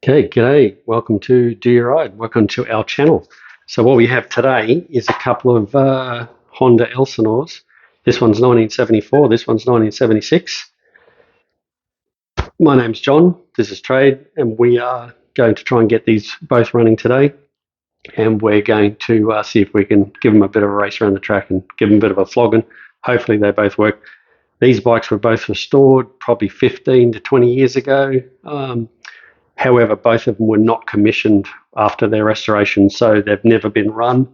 Okay, g'day. Welcome to DoYouRide. Welcome to our channel. So what we have today is a couple of Honda Elsinores. This one's 1974, this one's 1976. My name's John, this is Trade, and we are going to try and get these both running today. And we're going to see if we can give them a bit of a race around the track and give them a bit of a flogging. Hopefully they both work. These bikes were both restored probably 15 to 20 years ago. However, both of them were not commissioned after their restoration, so they've never been run.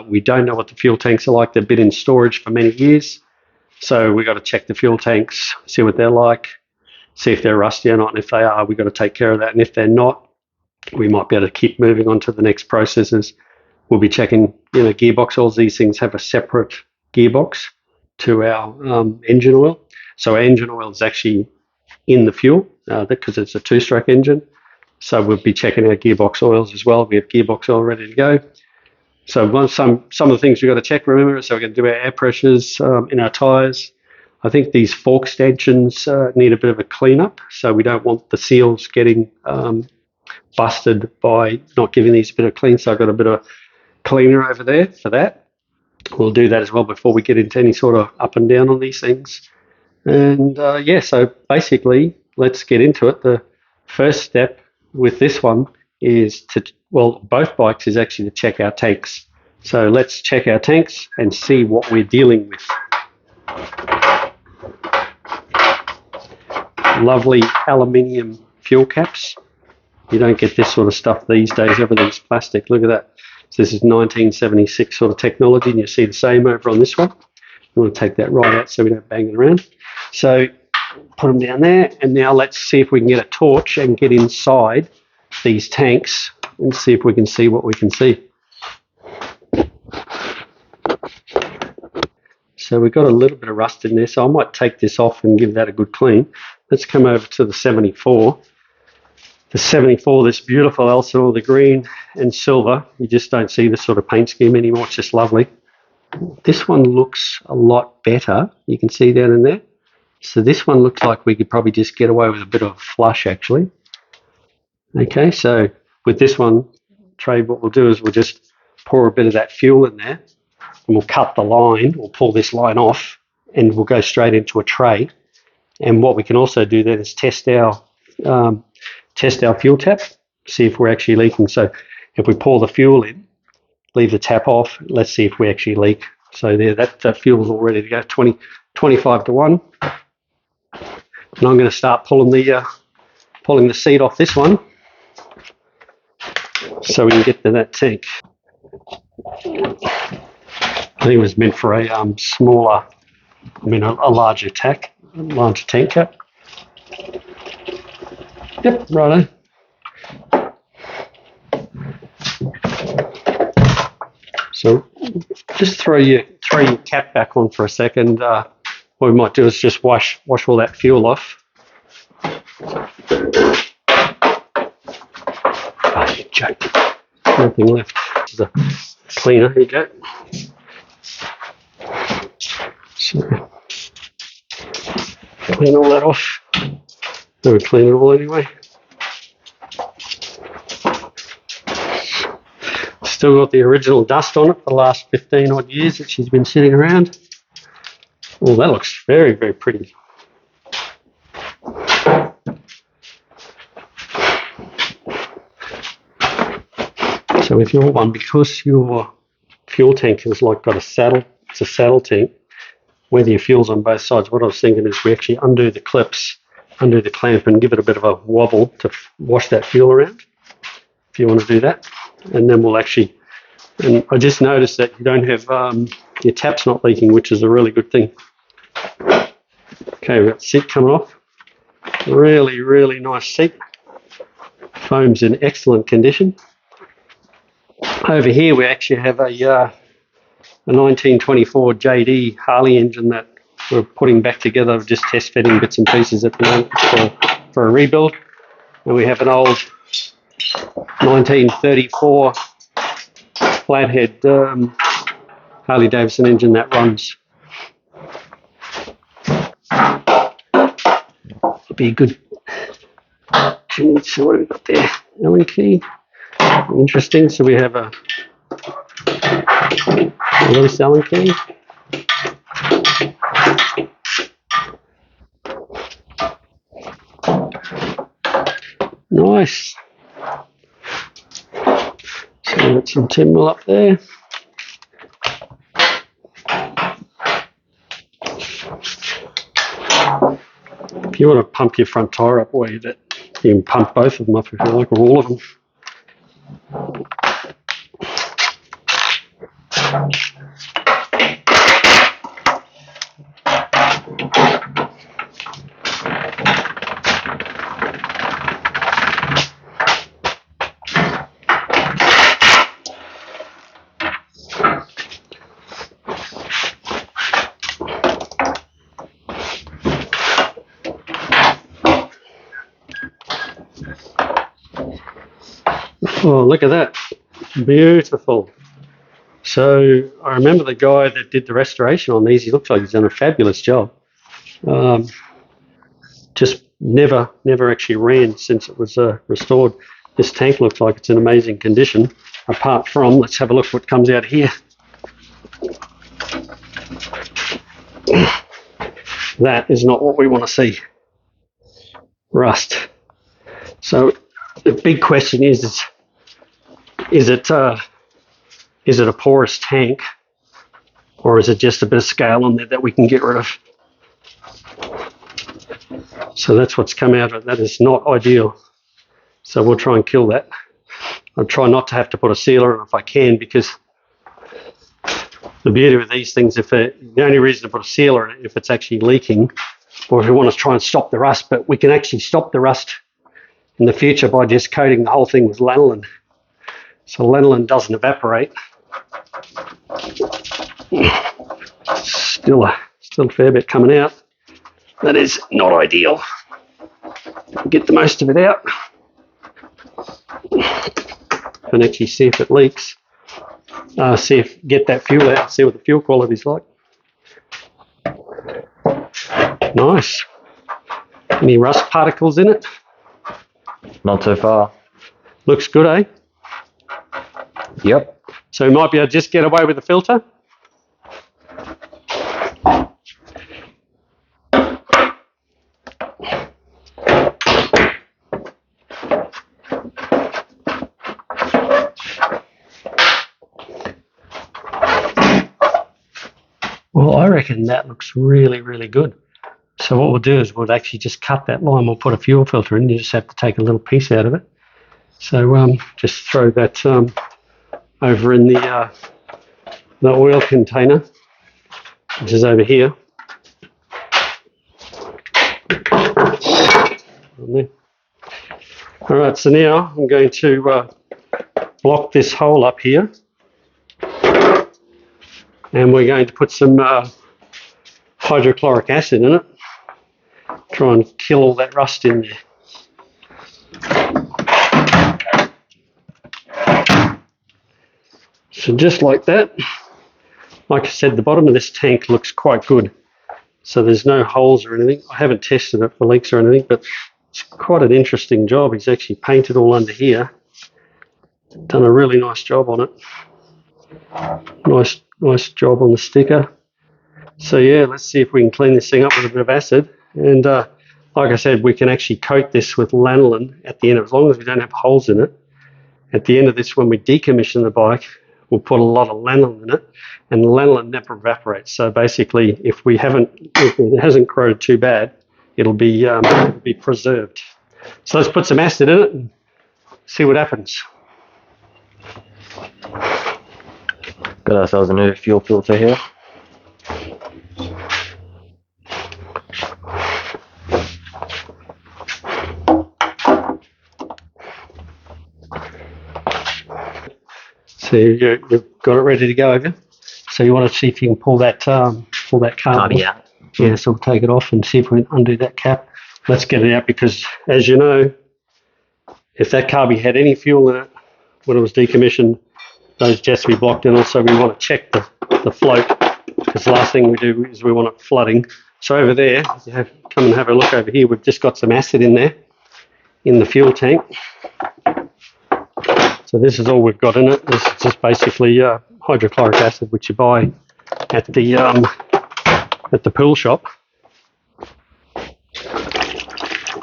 We don't know what the fuel tanks are like. They've been in storage for many years, so we've got to check the fuel tanks, see what they're like, see if they're rusty or not, and if they are, we've got to take care of that. And if they're not, we might be able to keep moving on to the next processes. We'll be checking, gearbox oils. These things have a separate gearbox to our engine oil. So our engine oil is actually in the fuel because it's a two-stroke engine. So we'll be checking our gearbox oils as well. We have gearbox oil ready to go. So some of the things we've got to check, remember, so we're going to do our air pressures in our tyres. I think these fork stanchions need a bit of a clean-up, so we don't want the seals getting busted by not giving these a bit of clean. So I've got a bit of cleaner over there for that. We'll do that as well before we get into any sort of up and down on these things. And so basically, let's get into it. The first step with this one is both bikes is actually to check our tanks. So let's check our tanks and see what we're dealing with. Lovely aluminium fuel caps. You don't get this sort of stuff these days. Everything's plastic. Look at that. So this is 1976 sort of technology, and you see the same over on this one. We want to take that right out so we don't bang it around. So put them down there, and now let's see if we can get a torch and get inside these tanks and see if we can see what we can see. So we've got a little bit of rust in there, so I might take this off and give that a good clean. Let's come over to the 74. The 74, this beautiful Elsinore, the green and silver. You just don't see this sort of paint scheme anymore. It's just lovely. This one looks a lot better. You can see down in there. So this one looks like we could probably just get away with a bit of a flush, actually. Okay, so with this one, Trade, what we'll do is we'll just pour a bit of that fuel in there, and we'll cut the line. We'll pull this line off, and we'll go straight into a tray. And what we can also do then is test our fuel tap, see if we're actually leaking. So if we pour the fuel in, leave the tap off, let's see if we actually leak. So there, that fuel's all ready to go, 25 to 1. And I'm going to start pulling the seat off this one so we can get to that tank. I think it was meant for a larger tank cap. Yep, righto. So just throw your cap back on for a second. What we might do is just wash all that fuel off. Oh, you joke. Nothing left. This is a cleaner. Here you go. So clean all that off. So we clean it all anyway. Still got the original dust on it for the last 15 odd years that she's been sitting around. Oh, that looks very, very pretty. So with your one, because your fuel tank is got a saddle, it's a saddle tank, whether your fuel's on both sides, what I was thinking is we actually undo the clips, undo the clamp, and give it a bit of a wobble to wash that fuel around, if you want to do that. And then we'll actually, and I just noticed that you don't have, your tap's not leaking, which is a really good thing. Okay, we've got the seat coming off. Really, really nice seat. Foam's in excellent condition. Over here we actually have a 1924 JD Harley engine that we're putting back together, just test fitting bits and pieces at the moment for a rebuild. And we have an old 1934 flathead Harley Davidson engine that runs. It'll be a good So what have we got there? Allen key. Interesting. So we have a loose Allen key. Nice. So we've got some 10mm up there. If you want to pump your front tyre up, way that you can pump both of them up if you like, or all of them. Oh, look at that. Beautiful. So I remember the guy that did the restoration on these. He looks like he's done a fabulous job. Just never actually ran since it was restored. This tank looks like it's in amazing condition. Apart from, let's have a look what comes out here. That is not what we want to see. Rust. So the big question is it a porous tank, or is it just a bit of scale on there that we can get rid of? So that's what's come out of it. That is not ideal. So we'll try and kill that. I'll try not to have to put a sealer on if I can, because the beauty with these things, the only reason to put a sealer in it if it's actually leaking, or if we want to try and stop the rust, but we can actually stop the rust in the future by just coating the whole thing with lanolin. So lanolin doesn't evaporate. Still a fair bit coming out. That is not ideal. Get the most of it out. And actually see if it leaks. Get that fuel out, see what the fuel quality is like. Nice. Any rust particles in it? Not so far. Looks good, eh? Yep. So we might be able to just get away with the filter. Well, I reckon that looks really, really good. So what we'll do is we'll actually just cut that line. We'll put a fuel filter in. You just have to take a little piece out of it. So just throw that over in the oil container, which is over here. All right, so now I'm going to block this hole up here, and we're going to put some hydrochloric acid in it. Try and kill all that rust in there. So just like that. Like I said, the bottom of this tank looks quite good. So there's no holes or anything. I haven't tested it for leaks or anything, but it's quite an interesting job. He's actually painted all under here. Done a really nice job on it. Nice job on the sticker. So yeah, let's see if we can clean this thing up with a bit of acid. And like I said, we can actually coat this with lanolin at the end, as long as we don't have holes in it. At the end of this, when we decommission the bike, we'll put a lot of lanolin in it, and the lanolin never evaporates. So basically, if it hasn't corroded too bad, it'll be preserved. So let's put some acid in it and see what happens. Got ourselves a new fuel filter here. So you've got it ready to go, have you? So you want to see if you can pull that carby out. Yeah, so we'll take it off and see if we can undo that cap. Let's get it out, because as you know, if that carby had any fuel in it when it was decommissioned, those jets will be blocked in. Also, we want to check the float, because the last thing we do is we want it flooding. So over there, come and have a look over here. We've just got some acid in there. in the fuel tank. So this is all we've got in it. This is just basically hydrochloric acid, which you buy at the pool shop.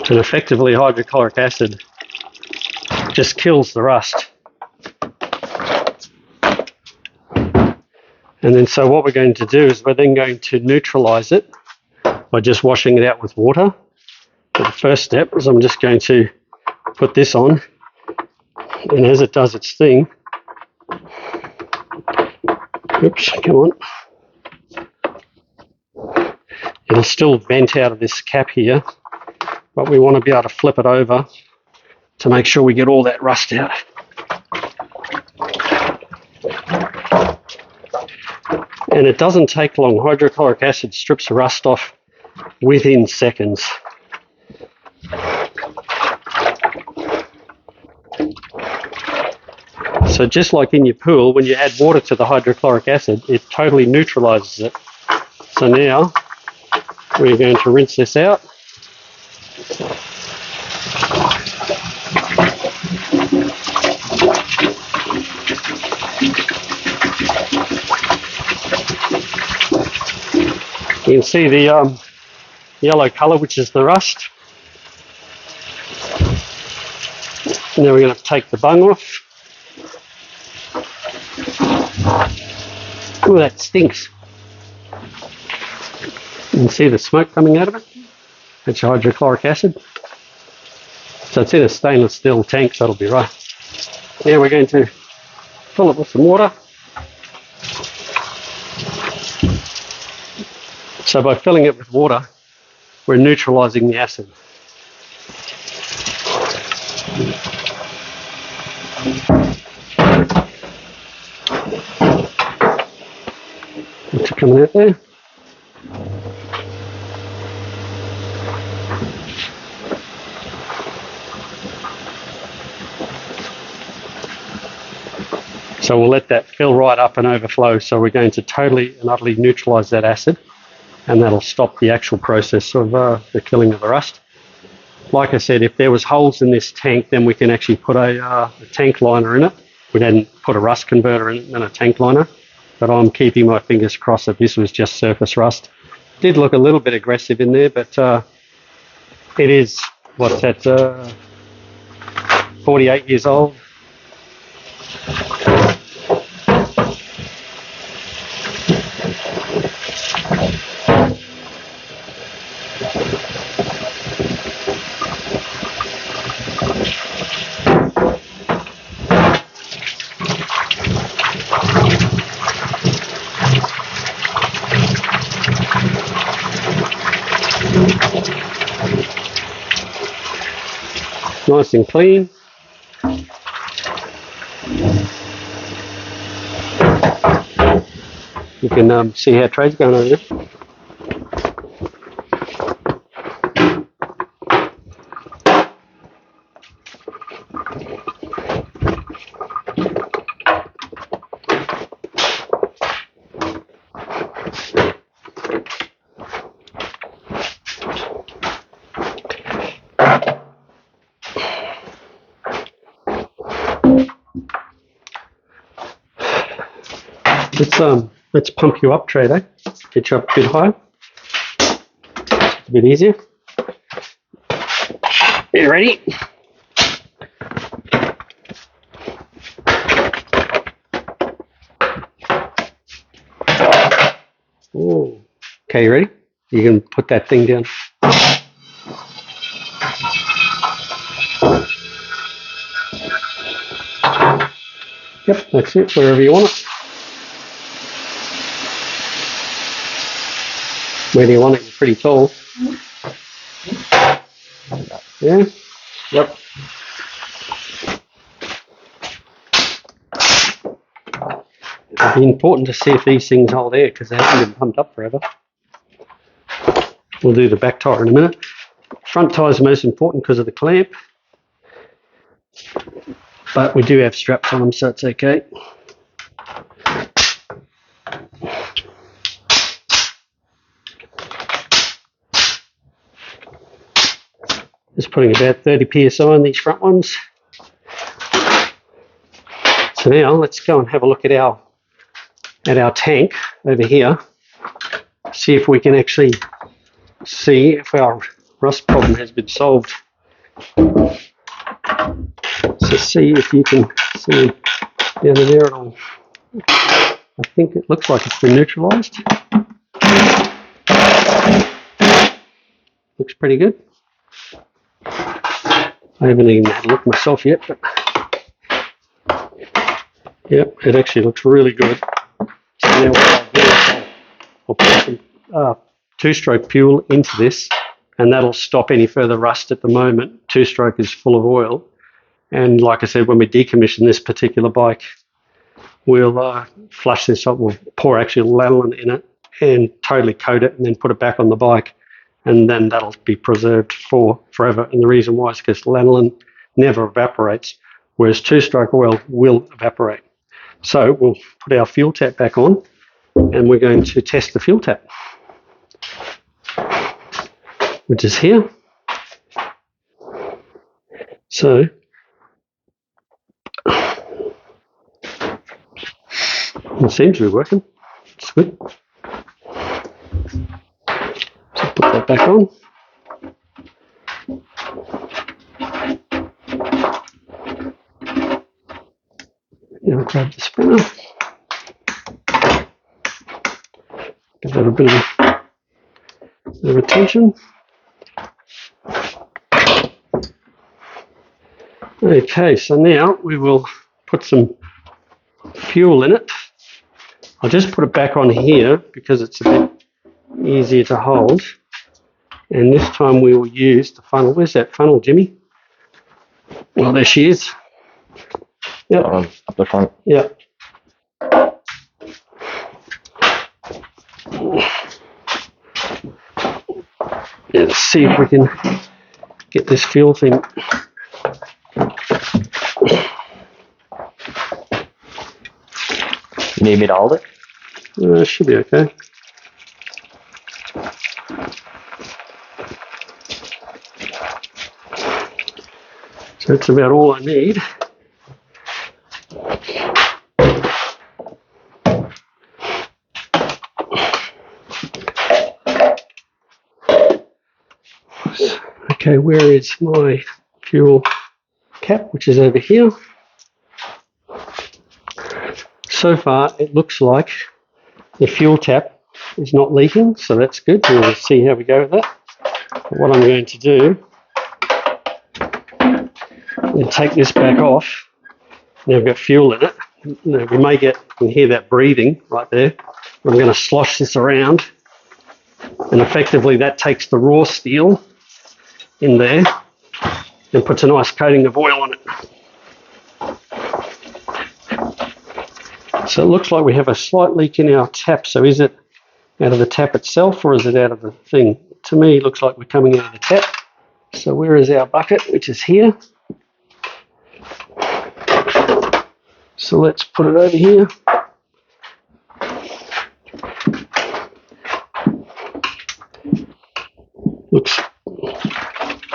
And effectively, hydrochloric acid just kills the rust. And then so what we're going to do is we're then going to neutralise it by just washing it out with water. But the first step is I'm just going to put this on, and as it does its thing, oops, come on, it'll still vent out of this cap here, but we want to be able to flip it over to make sure we get all that rust out. And it doesn't take long. Hydrochloric acid strips the rust off within seconds. So just like in your pool, when you add water to the hydrochloric acid, it totally neutralizes it. So now we're going to rinse this out. You can see the yellow colour, which is the rust. Now we're going to take the bung off. Oh, that stinks. You can see the smoke coming out of it. That's your hydrochloric acid. So it's in a stainless steel tank, so that'll be right. Now we're going to fill it with some water. So by filling it with water, we're neutralising the acid. What's coming out there? So we'll let that fill right up and overflow. So we're going to totally and utterly neutralise that acid, and that'll stop the actual process of the killing of the rust. Like I said, if there was holes in this tank, then we can actually put a tank liner in it. We didn't put a rust converter in it and a tank liner, but I'm keeping my fingers crossed that this was just surface rust. It did look a little bit aggressive in there, but it is, what's that, 48 years old. Nice and clean. You can see how trade's going over there. Let's pump you up, Trade, eh? Get you up a bit higher. A bit easier. You ready? Oh. Okay, you ready? You can put that thing down. Yep, that's it, wherever you want it. Where do you want it? You're pretty tall. Yeah? Yep. It'd be important to see if these things hold air because they haven't been pumped up forever. We'll do the back tyre in a minute. Front tyre is the most important because of the clamp. But we do have straps on them, so it's okay. Just putting about 30 psi on these front ones. So now let's go and have a look at our tank over here. See if we can actually see if our rust problem has been solved. So see if you can see down there at all. I think it looks like it's been neutralised. Looks pretty good. I haven't even had a look myself yet, but yep, it actually looks really good. So now what I'll do is I'll put some two-stroke fuel into this, and that'll stop any further rust at the moment. Two-stroke is full of oil, and like I said, when we decommission this particular bike, we'll flush this up. We'll pour actually lanolin in it and totally coat it, and then put it back on the bike, and then that'll be preserved for forever. And the reason why is because lanolin never evaporates, whereas two-stroke oil will evaporate. So we'll put our fuel tap back on, and we're going to test the fuel tap, which is here. So it seems to be working. It's good. So put that back on. Now grab the spinner. Give that a bit of attention. Okay, so now we will put some fuel in it. I'll just put it back on here because it's a bit easier to hold. And this time we will use the funnel. Where's that funnel, Jimmy? Well, there she is. Yep. Up the front. Yep. Let's see if we can get this fuel thing. You need me to hold it? It should be okay. So that's about all I need. Okay, where is my fuel cap, which is over here? So far, it looks like the fuel tap is not leaking, so that's good. We'll see how we go with that. But what I'm going to do is take this back off. Now we've got fuel in it. Now we may get, you can hear that breathing right there. I'm going to slosh this around, and effectively that takes the raw steel in there and puts a nice coating of oil on it. So it looks like we have a slight leak in our tap. So is it out of the tap itself or is it out of the thing? To me, it looks like we're coming out of the tap. So where is our bucket, which is here? So let's put it over here. Looks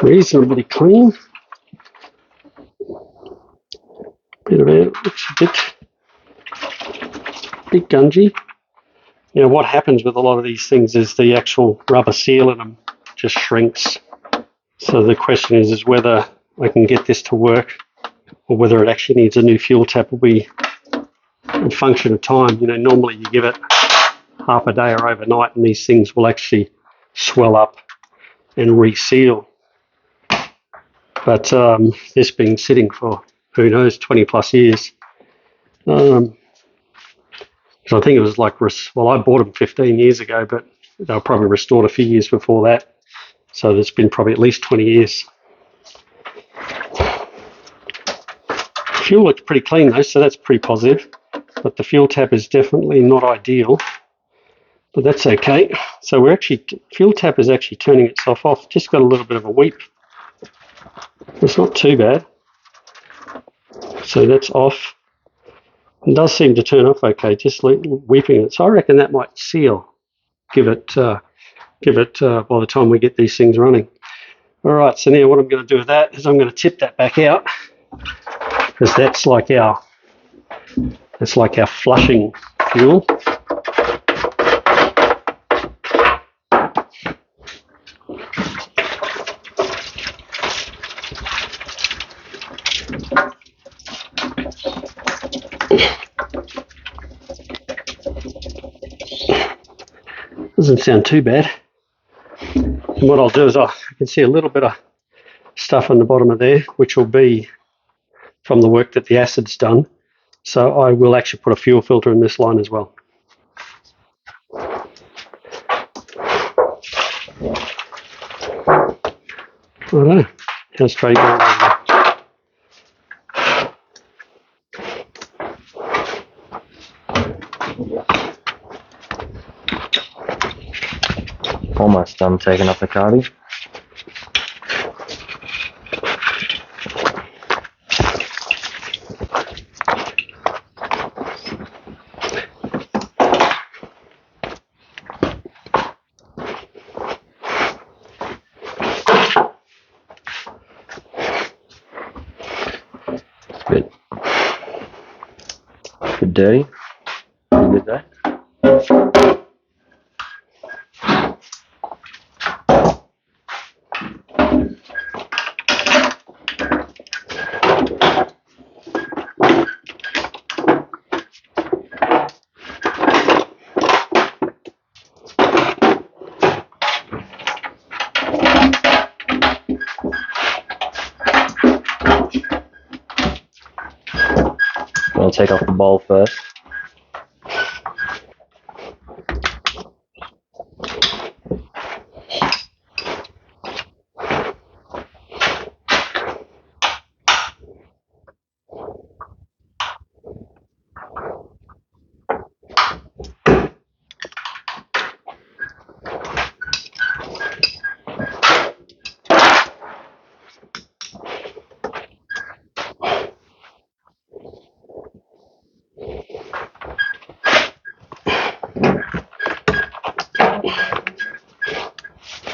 reasonably clean. Bit of it looks a bit gungy. You know, what happens with a lot of these things is the actual rubber seal in them just shrinks. So the question is whether I can get this to work or whether it actually needs a new fuel tap. Will be a function of time. You know, normally you give it half a day or overnight and these things will actually swell up and reseal. But this been sitting for, who knows, 20 plus years. So I think it was like, well, I bought them 15 years ago, but they were probably restored a few years before that. So there's been probably at least 20 years. Fuel looks pretty clean though, so that's pretty positive. But the fuel tap is definitely not ideal, but that's okay. So we're actually, fuel tap is actually turning itself off. Just got a little bit of a weep. It's not too bad. So that's off. It does seem to turn off okay, just weeping it. So I reckon that might seal. Give it by the time we get these things running. Alright, so now what I'm going to do with that is I'm going to tip that back out, because that's like our flushing fuel. Doesn't sound too bad. And what I'll do is I can see a little bit of stuff on the bottom of there, which will be from the work that the acid's done. So I will actually put a fuel filter in this line as well. Righto, how's trade going? Almost done taking off the carby. Bit dirty. Pretty good though. I'll take off the bowl first.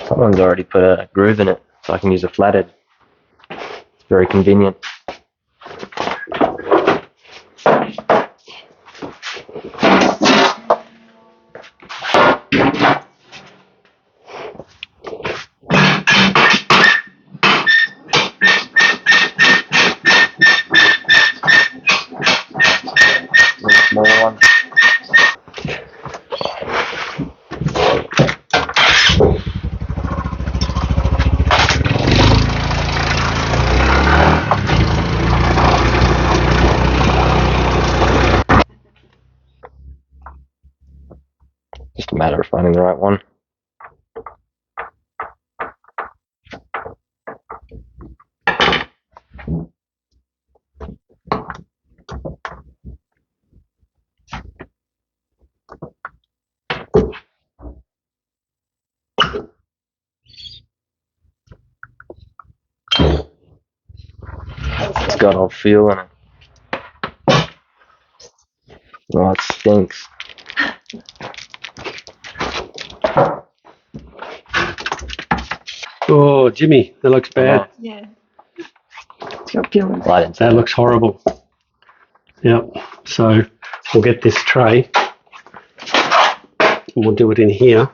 Someone's already put a groove in it, so I can use a flathead. It's very convenient. Small one. Just a matter of finding the right one. It's got all feel in it. Oh, it stinks. Oh, Jimmy, that looks bad. Yeah. It's got peeling. Well, I didn't say That looks horrible. Yep. So we'll get this tray and we'll do it in here.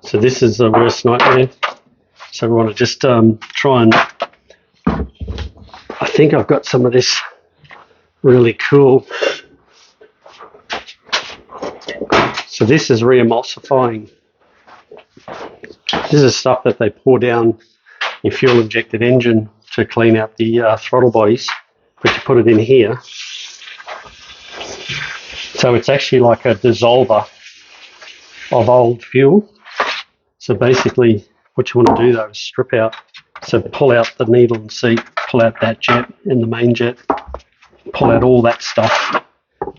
So this is the worst nightmare. So we want to just try and, I think I've got some of this really cool. So this is re-emulsifying. This is stuff that they pour down your fuel injected engine to clean out the throttle bodies, but you put it in here. So it's actually like a dissolver of old fuel. So basically what you want to do though is strip out, so pull out the needle and seat, pull out that jet and the main jet, pull out all that stuff,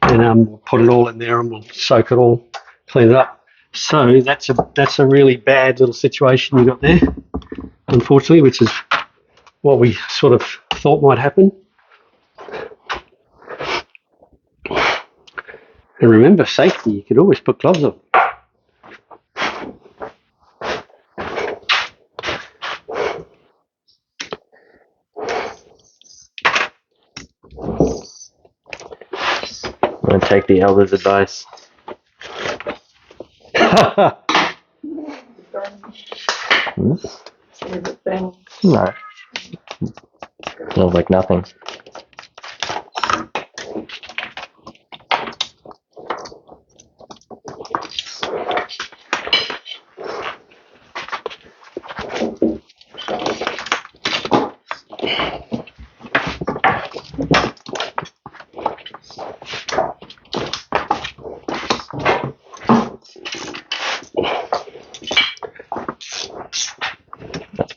and we'll put it all in there and we'll soak it all, clean it up. So that's a really bad little situation you got there, unfortunately, which is what we sort of thought might happen. And remember, safety, you could always put gloves on. I'm going to take the elder's advice. Hmm? Leave it then. No. Smells like nothing.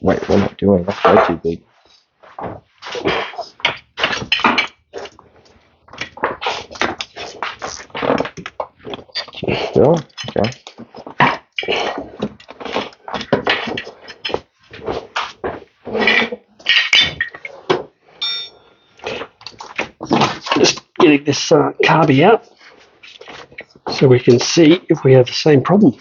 Wait, what am I doing? That's way too big. Still? Okay. Just getting this carby out so we can see if we have the same problem.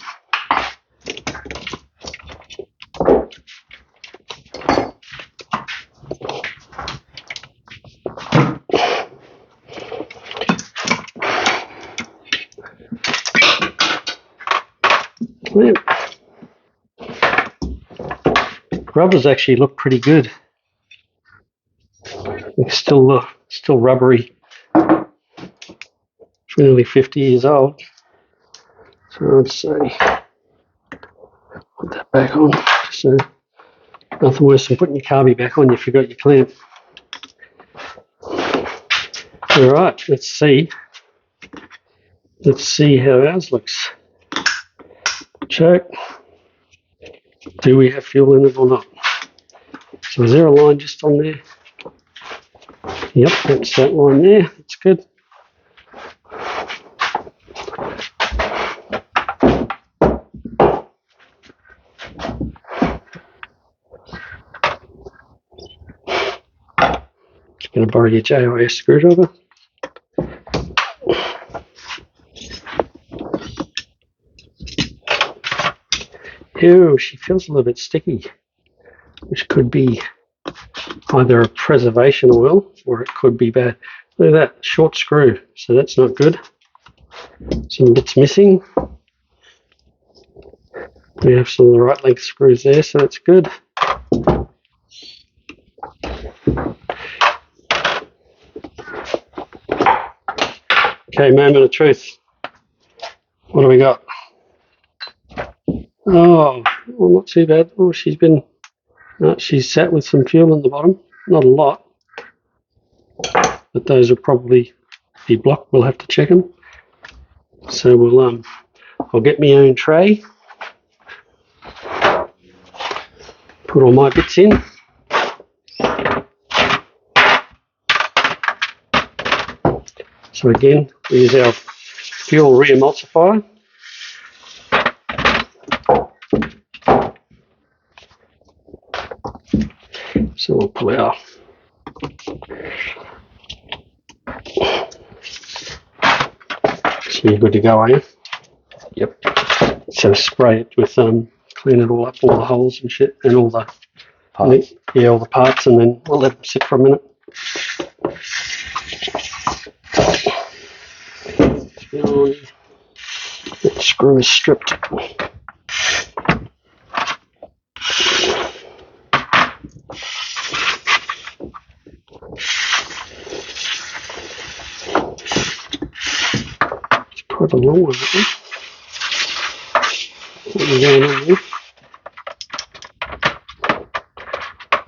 Yep. Rubbers actually look pretty good. It's still rubbery. It's nearly 50 years old. So I'd say put that back on. So nothing worse than putting your carby back on. You forgot your clamp. All right, let's see. Let's see how ours looks. Choke. Do we have fuel in it or not? So is there a line just on there? Yep, that's that line there. That's good. Going to borrow your JIS screwdriver. Ew, she feels a little bit sticky, which could be either a preservation oil or it could be bad. Look at that, short screw, so that's not good. Some bits missing. We have some of the right length screws there, so that's good. Okay, moment of truth. What do we got? Oh, well, not too bad. Oh, she's sat with some fuel in the bottom. Not a lot, but those will probably be blocked. We'll have to check them. So I'll get my own tray. Put all my bits in. So again, we use our fuel re-emulsifier. So we'll pull our so you're good to go, are you? Yep. So spray it with clean it all up, all the holes and shit, and all the Parts. Yeah, all the parts, and then we'll let them sit for a minute. That screw is stripped. It's quite a long one, isn't it? What are going on there?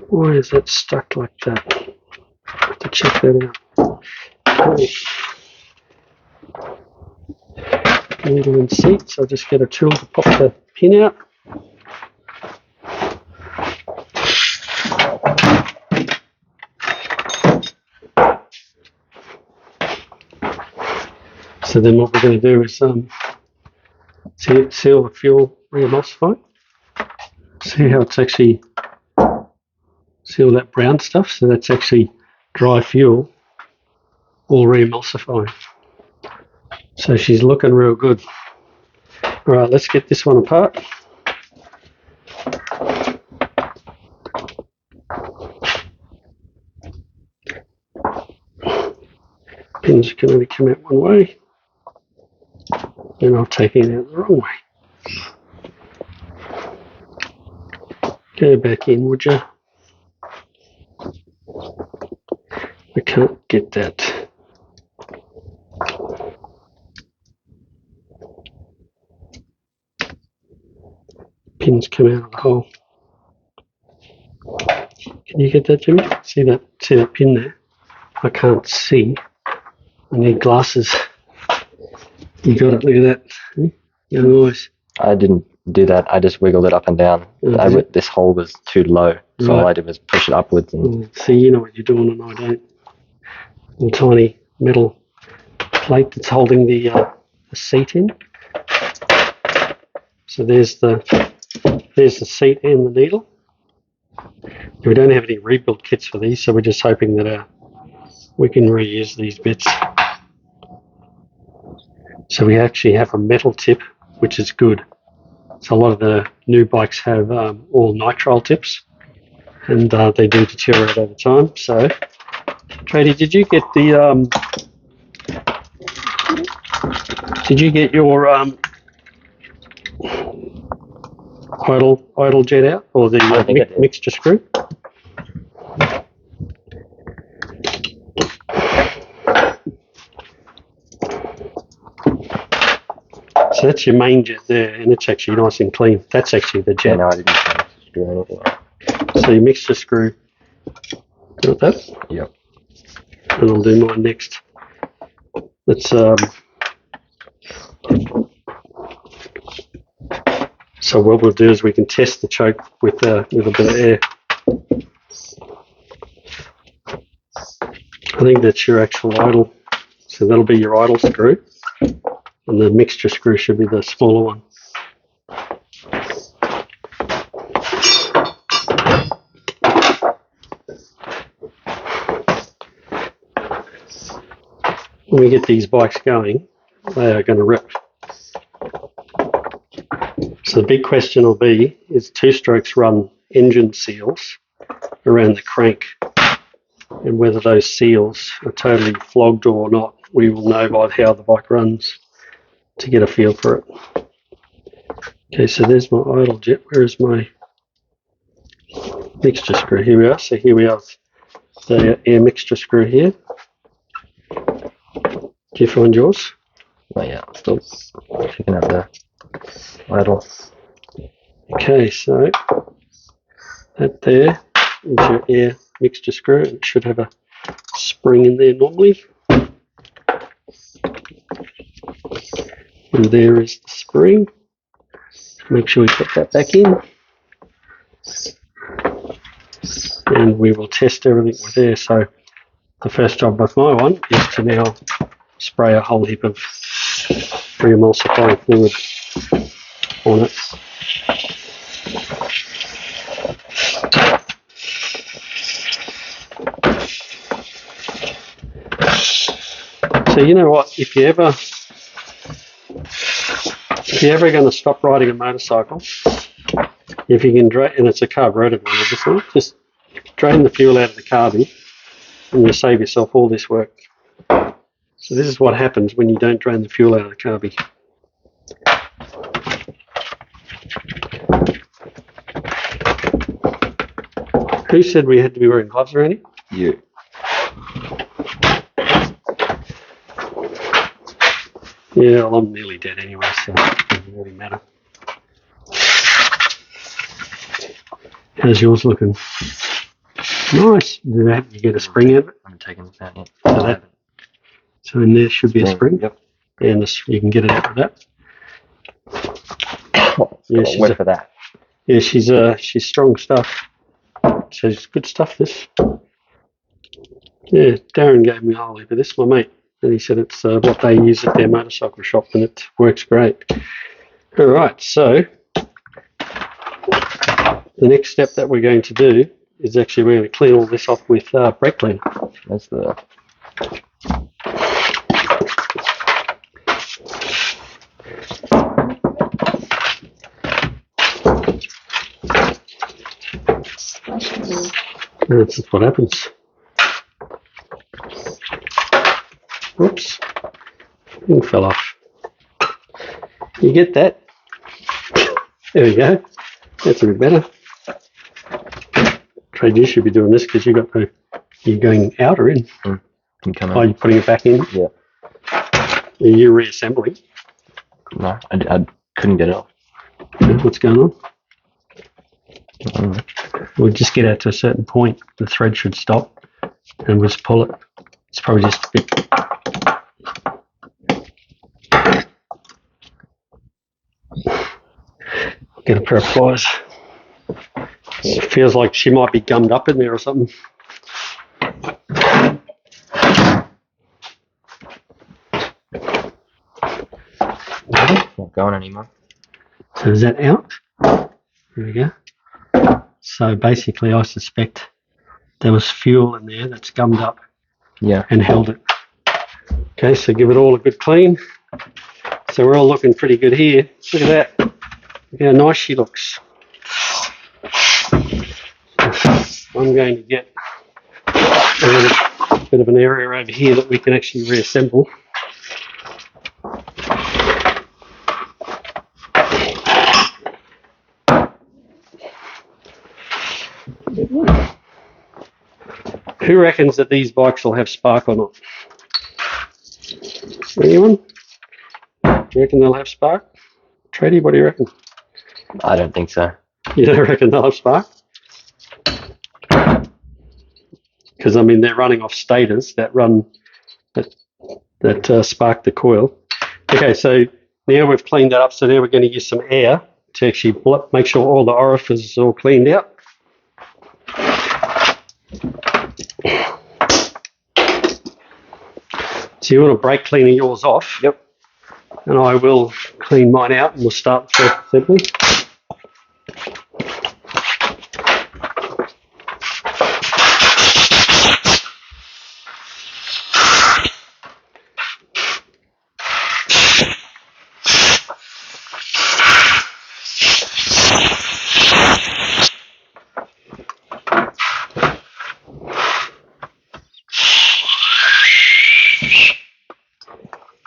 Why is that stuck like that? I have to check that out. Okay. Needle and seat, so I'll just get a tool to pop the pin out. So then what we're going to do is seal the fuel re-emulsify. See how it's actually seal that brown stuff, so that's actually dry fuel all re-emulsifying. So she's looking real good. Alright, let's get this one apart. Pins can only come out one way, and I've taken it out the wrong way. Go back in, would you? I can't get that. Pins come out of the hole. Can you get that, Jimmy? See that pin there? I can't see. I need glasses. You got it, look at that. Young eyes. I didn't do that. I just wiggled it up and down. This hole was too low, so all I did was push it upwards. And see, you know what you're doing and I don't. Little tiny metal plate that's holding the seat in. So there's the seat and the needle. We don't have any rebuild kits for these, so we're just hoping that we can reuse these bits. So we actually have a metal tip, which is good. So a lot of the new bikes have all nitrile tips, and they do deteriorate over time. So, Trady, did you get your idle jet out, or the mixture screw? So that's your main jet there, and it's actually nice and clean. That's actually the jet. Yeah, no, I didn't screw anything out. So your mixture screw. Got that? Yep. And I'll do mine next. Let's so what we'll do is we can test the choke with a bit of air. I think that's your actual idle. So that'll be your idle screw. And the mixture screw should be the smaller one. When we get these bikes going, they are going to rip. So the big question will be, is Two Strokes run engine seals around the crank? And whether those seals are totally flogged or not, we will know by how the bike runs to get a feel for it. Okay, so there's my idle jet. Where is my mixture screw? Here we are. So here we have the air mixture screw here. Do you find yours? Oh yeah, I'm still picking up the idle. Okay, so that there is your air mixture screw. It should have a spring in there normally. And there is the spring. Make sure we put that back in. And we will test everything with air. So the first job with my one is to now spray a whole heap of re-emulsifying fluid on it. So you know what, if you're ever going to stop riding a motorcycle, if you can drain, and it's a carbureted one obviously, just drain the fuel out of the carbon and you'll save yourself all this work. So this is what happens when you don't drain the fuel out of the carby. Who said we had to be wearing gloves around here? You. Yeah, well, I'm nearly dead anyway, so it doesn't really matter. How's yours looking? Nice. Did you get a spring out of it? I'm taking it out yet. So in there should be a spring. Yep. And you can get it out with that. Yeah, she's wet for that. Yeah, she's strong stuff. So it's good stuff, this. Yeah, Darren gave me a whole heap of this, my mate. And he said it's what they use at their motorcycle shop, and it works great. All right, so the next step that we're going to do is actually we're going to clean all this off with brake cleaner. That's the... That's what happens. Whoops. It fell off. You get that? There we go. That's a bit better. Trade, you should be doing this because you're going out or in? Can come Oh, out. you're putting it back in? Yeah. Are you reassembling? No, I couldn't get it off. What's going on? Mm. We'll just get out to a certain point. The thread should stop and we'll just pull it. It's probably just a bit. Get a pair of pliers. It feels like she might be gummed up in there or something. Not going anymore. So is that out? There we go. So basically I suspect there was fuel in there that's gummed up Yeah. and held it. Okay, so give it all a good clean. So we're all looking pretty good here. Look at that. Look how nice she looks. I'm going to get a little bit of an area over here that we can actually reassemble. Who reckons that these bikes will have spark or not? Anyone? Do you reckon they'll have spark? Tradie, what do you reckon? I don't think so. You don't reckon they'll have spark? Because I mean they're running off stators that spark the coil. Okay, so now we've cleaned that up. So now we're going to use some air to actually make sure all the orifices are all cleaned out. So you want to brake cleaner yours off. Yep. And I will clean mine out and we'll start the first assembly.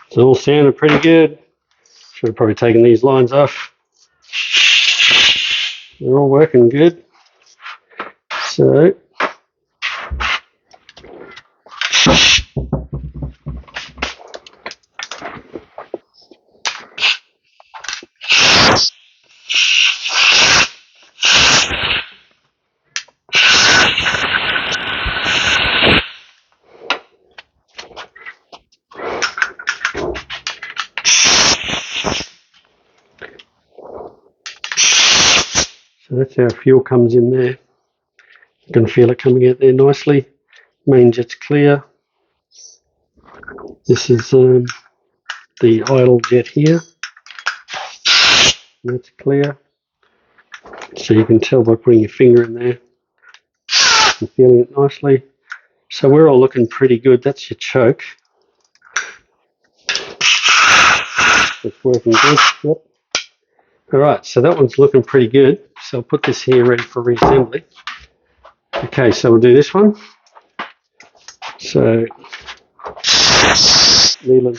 It's all sounding pretty good. Should have probably taken these lines off. They're all working good. So that's how fuel comes in there. You can feel it coming out there nicely. Main jet's clear. This is the idle jet here. That's clear. So you can tell by putting your finger in there and feeling it nicely. So we're all looking pretty good. That's your choke. It's working good. Yep. All right, so that one's looking pretty good. So I'll put this here ready for reassembly. Okay, so we'll do this one. So, Leland.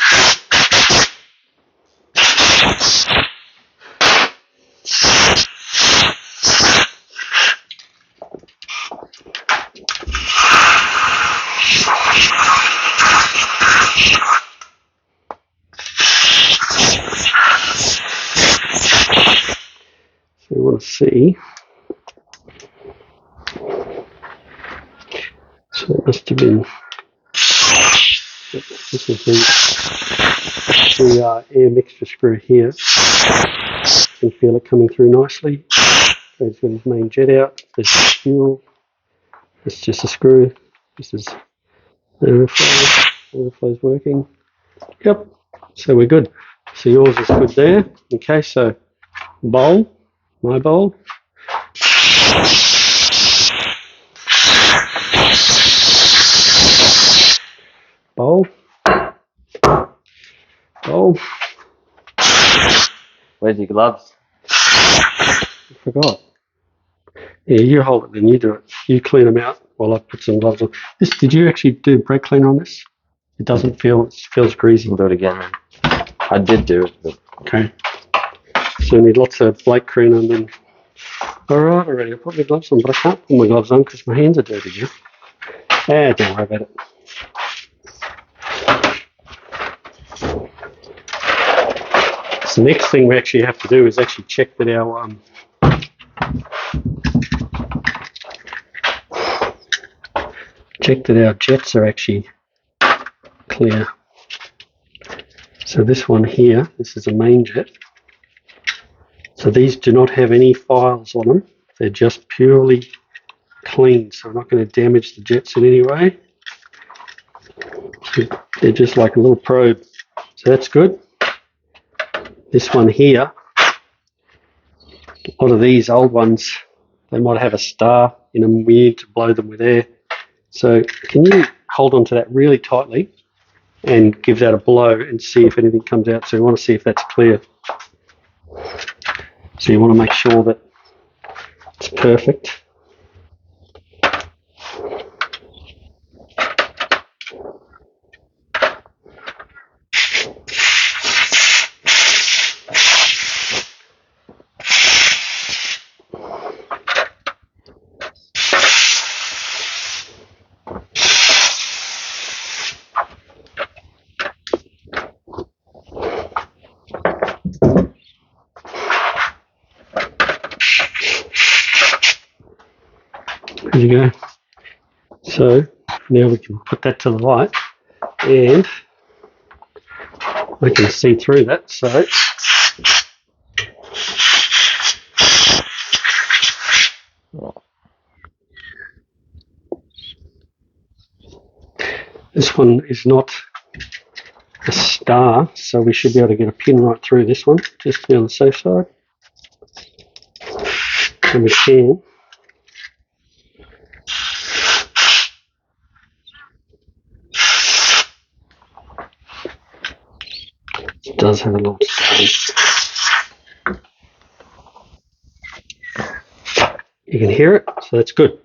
So we want to see. So it must have been. This is the air mixture screw here. You can feel it coming through nicely. So he's got his main jet out. There's the fuel. It's just a screw. This is the overflow. Overflow's working. Yep. So we're good. So yours is good there. Okay, so bowl. My bowl. Bowl. Bowl. Where's your gloves? I forgot. Yeah, you hold it then, you do it. You clean them out while I put some gloves on. Did you actually do brake cleaner on this? It doesn't feel, it feels greasy. We'll do it again. I did do it, but Okay. So we need lots of flake cream and then. Alright, already. I put my gloves on, but I can't put my gloves on because my hands are dirty now. Don't worry about it. So the next thing we actually have to do is actually check that our jets are actually clear. So this one here, this is a main jet. So these do not have any files on them. They're just purely clean, so I'm not going to damage the jets in any way. They're just like a little probe. So that's good. This one here, a lot of these old ones, they might have a star in them. We need to blow them with air. So can you hold on to that really tightly and give that a blow and see if anything comes out? So you want to see if that's clear. So you want to make sure that it's perfect. There you go. So now we can put that to the light and we can see through that. So this one is not a star, so we should be able to get a pin right through this one, just to be on the safe side. And we can. It does have a little star. You can hear it, so that's good.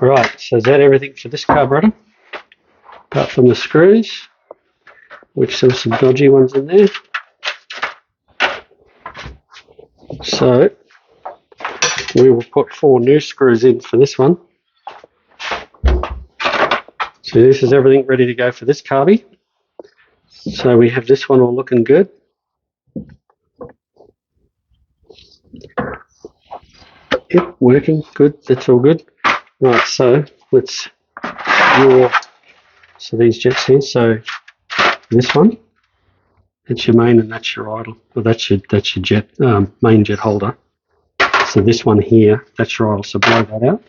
Alright, so is that everything for this carburetor? Apart from the screws, which there are some dodgy ones in there. So we will put 4 new screws in for this one. So this is everything ready to go for this carby. So we have this one all looking good. Yep, working good. That's all good. Right, so let's so these jets here. So this one, that's your main and that's your idle. Well, that's your jet main jet holder. So this one here, that's your idle. So blow that out.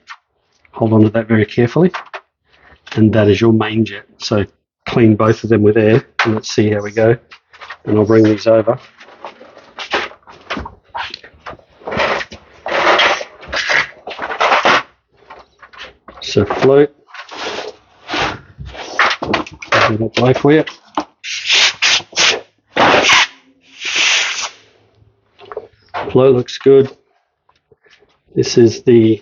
Hold on to that very carefully. And that is your main jet. So clean both of them with air and let's see how we go. And I'll bring these over. So float. I'll do that blow for you. Flow looks good. This is the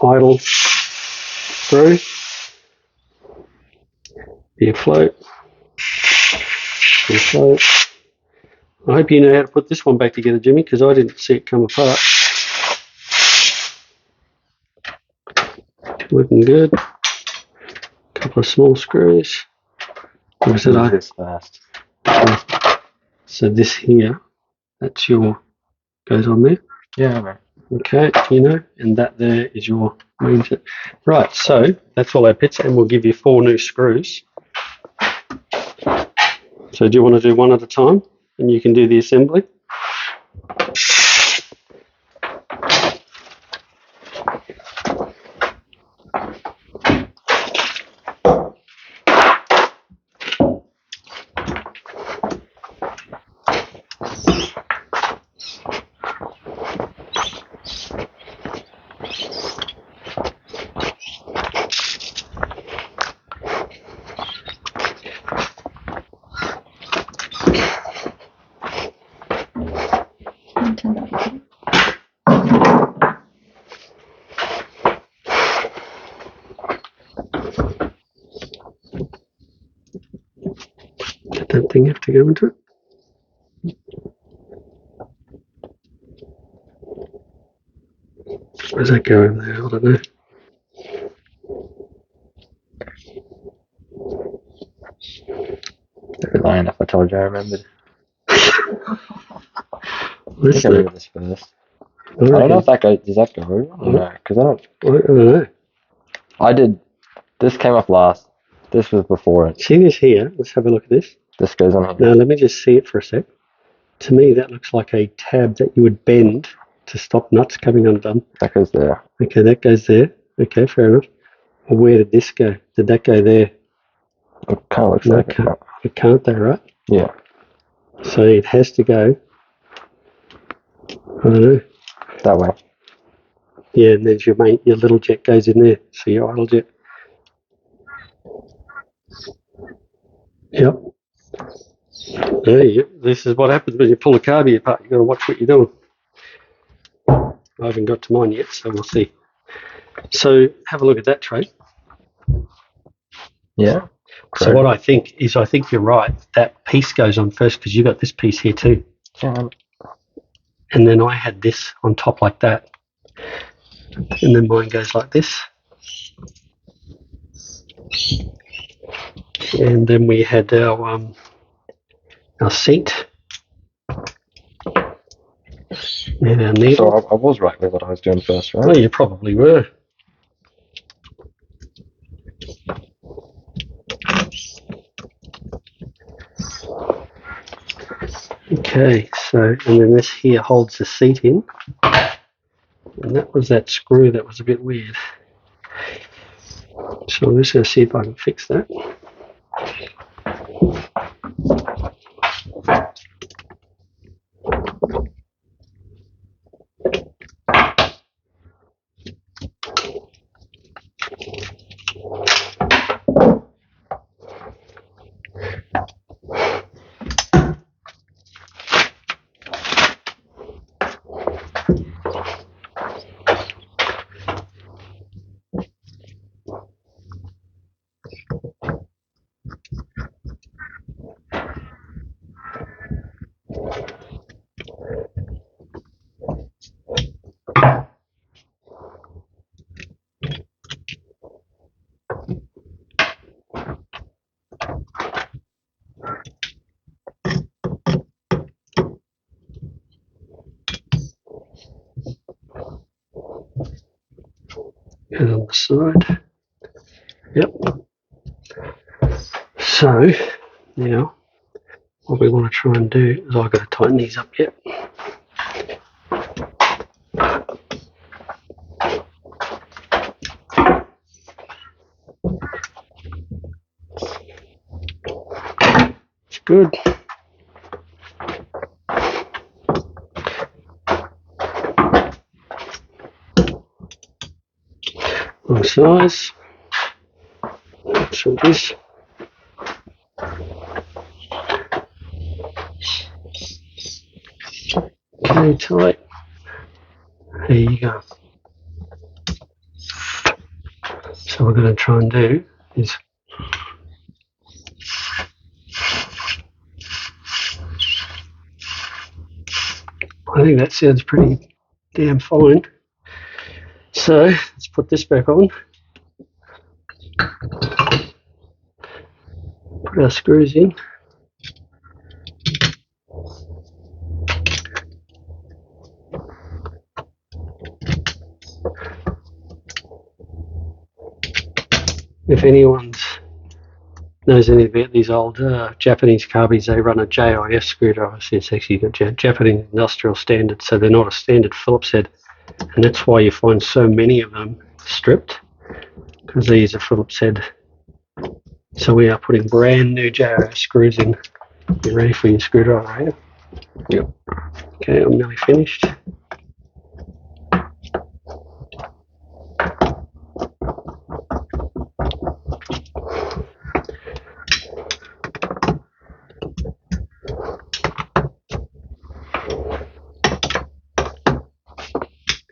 idle screw. Be afloat. Be afloat. I hope you know how to put this one back together, Jimmy, because I didn't see it come apart. Looking good. A couple of small screws. Or is it this fast. So this here, that's your, goes on there. Yeah, right. Okay, you know, and that there is your main jet. Right, so that's all our bits, and we'll give you 4 new screws. So do you want to do one at a time, and you can do the assembly? that thing have to go into it? Where's that go over there? I don't know. I'd be lying if I told you I remembered. I What's think I remember this first. I don't know if that goes. Does that go over? No, because I don't. I don't know. I did. This came up last. This was before it. See this here? Let's have a look at this. This goes on here. Now let me just see it for a sec. To me, that looks like a tab that you would bend to stop nuts coming undone. That goes there. Okay, that goes there. Okay, fair enough. Well, where did this go? Did that go there? It kind of looks No, like it. No. it can't though, right? Yeah. So it has to go. I don't know. That way. Yeah, and there's your little jet goes in there. So your idle jet. Yep. This is what happens when you pull a carby apart. You've got to watch what you're doing. I haven't got to mine yet, so we'll see. So have a look at that tray. Yeah. So what I think is, I think you're right. That piece goes on first because you got this piece here too. Yeah. And then I had this on top like that. And then mine goes like this. And then we had our seat. And our needle. So I was right with what I was doing first, right? Oh, you probably were. Okay, so, and then this here holds the seat in. And that was that screw that was a bit weird. So I'm just going to see if I can fix that. And on the side. Yep. So now what we want to try and do is I've got to tighten these up yet. It's good. Wrong size. So this. Okay, tight. There you go. So what we're going to try and do is I think that sounds pretty damn fine. So let's put this back on. Put our screws in. If anyone knows anything about these old Japanese carbies, they run a JIS screwdriver. So it's actually got Japanese industrial standard, so they're not a standard Phillips head. And that's why you find so many of them stripped, because they use a Phillips head. So we are putting brand new JIS screws in. You ready for your screwdriver, are you? Yep. Okay, I'm nearly finished.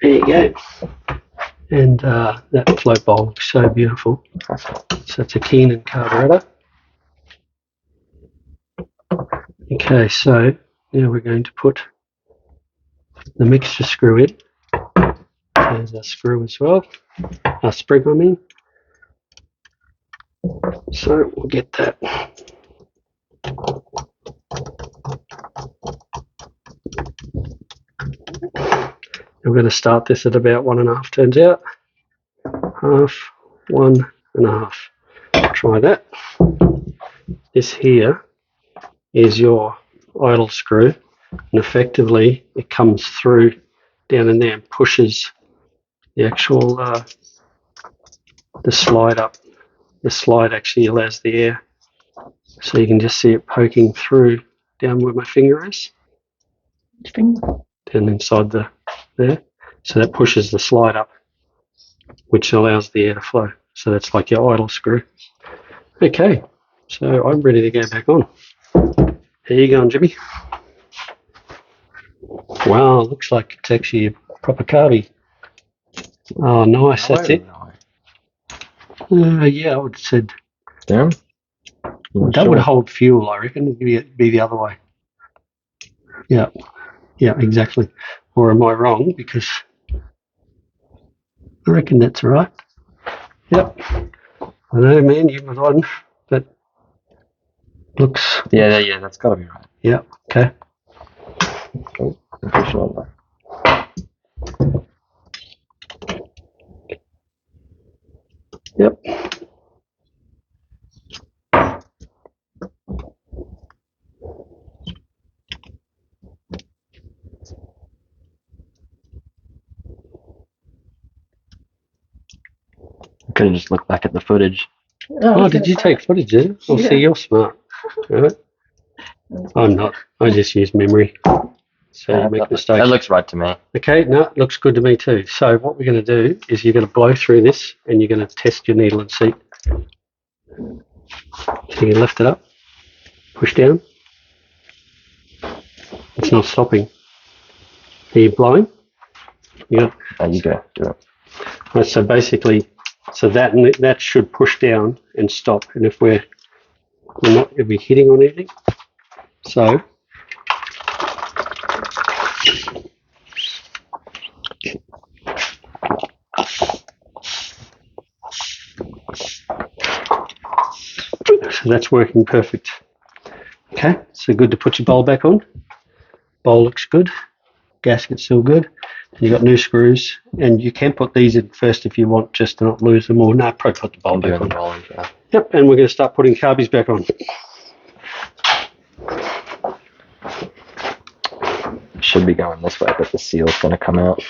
There you go. And that float bowl looks so beautiful. So it's a Keenan carburetor. Okay, so now we're going to put the mixture screw in. There's a screw as well, a spring I mean. So we'll get that. We're going to start this at about 1.5 turns out. Half, 1.5. Try that. This here is your idle screw, and effectively it comes through down in there and pushes the actual the slide up. The slide actually allows the air, so you can just see it poking through down where my finger is, down inside there. So that pushes the slide up, which allows the air to flow. So that's like your idle screw. Okay, so I'm ready to go back on. How you going, Jimmy? Wow, looks like it's actually a proper carby. Oh, nice, that's it. Yeah, I would have said Down? that would hold fuel, I reckon. It'd be the other way. Yeah, exactly. Or am I wrong? Because I reckon that's right. Yep. I know, man, you were on, but looks... Yeah, that's got to be right. Yeah, okay. Oh, push it on there. Yep. Could have just looked back at the footage. Oh, did you take footage, did you? Well, see, you're smart. Right? I'm not. I just use memory. So you make mistakes. That looks right to me. Okay, no, it looks good to me too. So what we're going to do is you're going to blow through this and you're going to test your needle and seat. So you lift it up, push down. It's not stopping. Are you blowing? There you go. Do it. Right, so basically, that should push down and stop. And if we're not going to be hitting on anything, so that's working perfect. Okay, so good to put your bowl back on. Bowl looks good. Gasket's still good. You got new screws, and you can put these in first if you want, just to not lose them. Or no, probably put the bowl back on. Yep, and we're going to start putting carbies back on. Should be going this way, but the seal's going to come out.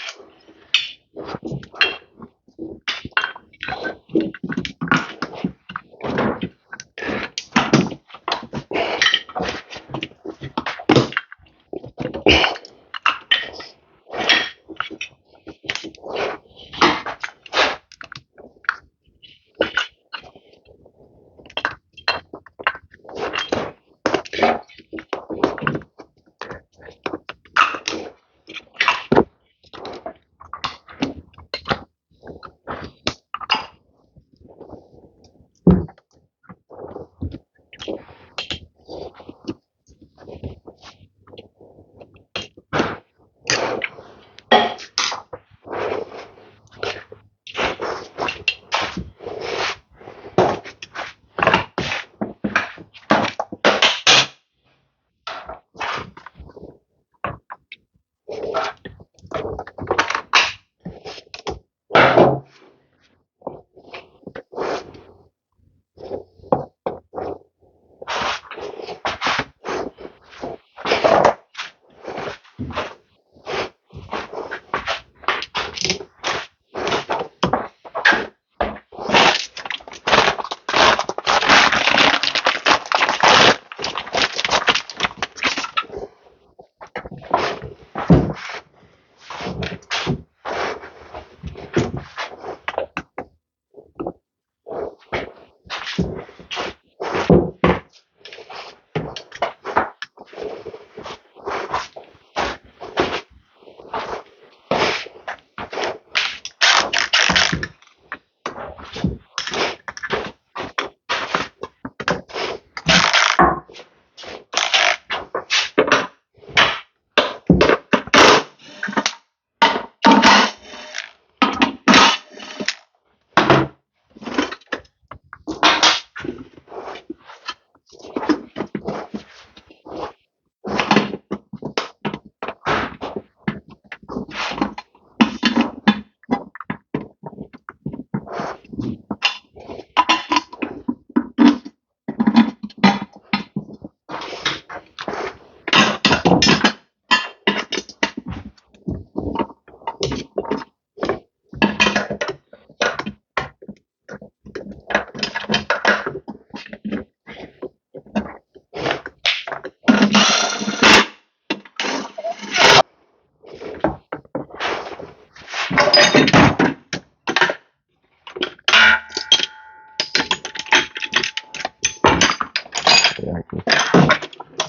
Yeah, I can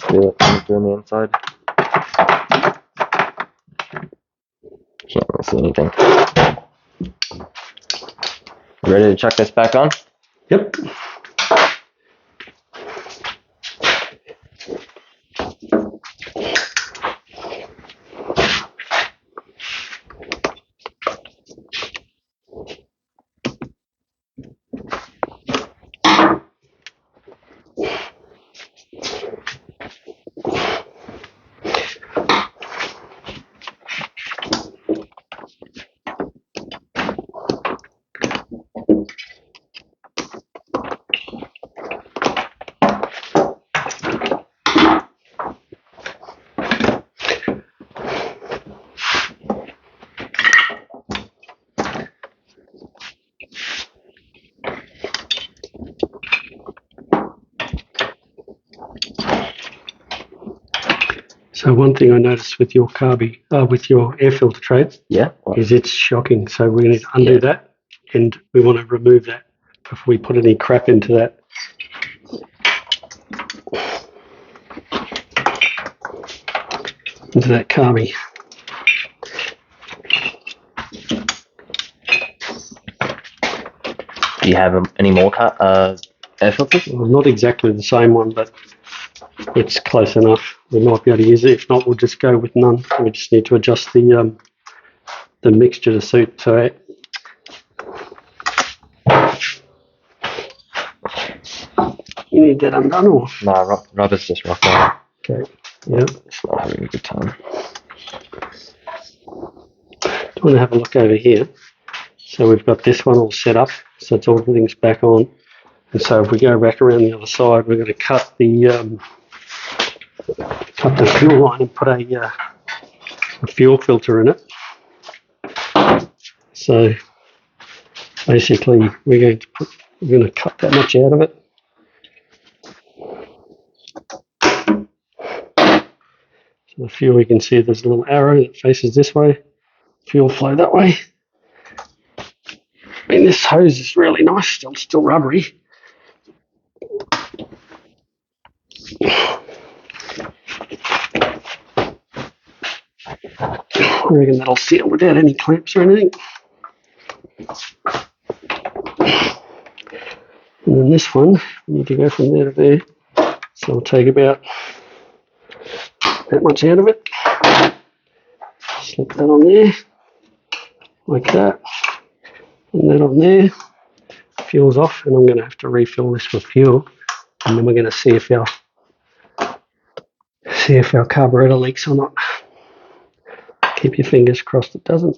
feel it coming through on the inside. Can't really see anything. Ready to chuck this back on? Yep. So one thing I noticed with your with your air filter tray, Yeah. is it's shocking. So we need to undo Yeah. that, and we want to remove that before we put any crap into that. Into that carby. Do you have any more air filters? Well, not exactly the same one, but it's close enough. We might be able to use it. If not, we'll just go with none. We just need to adjust the mixture to suit. So you need that undone, or? No, Robert's just rocking out. Okay. Yep. It's not having a good time. Do you want to have a look over here? So we've got this one all set up, so it's all everything's back on. And so if we go back around the other side, we're going to cut the fuel line and put a fuel filter in it. So basically, we're going to cut that much out of it. So the fuel, you can see there's a little arrow that faces this way. Fuel flow that way. I mean, this hose is really nice, still rubbery. I reckon that'll seal without any clamps or anything. And then this one, we need to go from there to there. So we'll take about that much out of it. Slip that on there, like that. And that on there. Fuel's off, and I'm going to have to refill this with fuel. And then we're going to see if our carburetor leaks or not. Keep your fingers crossed it doesn't.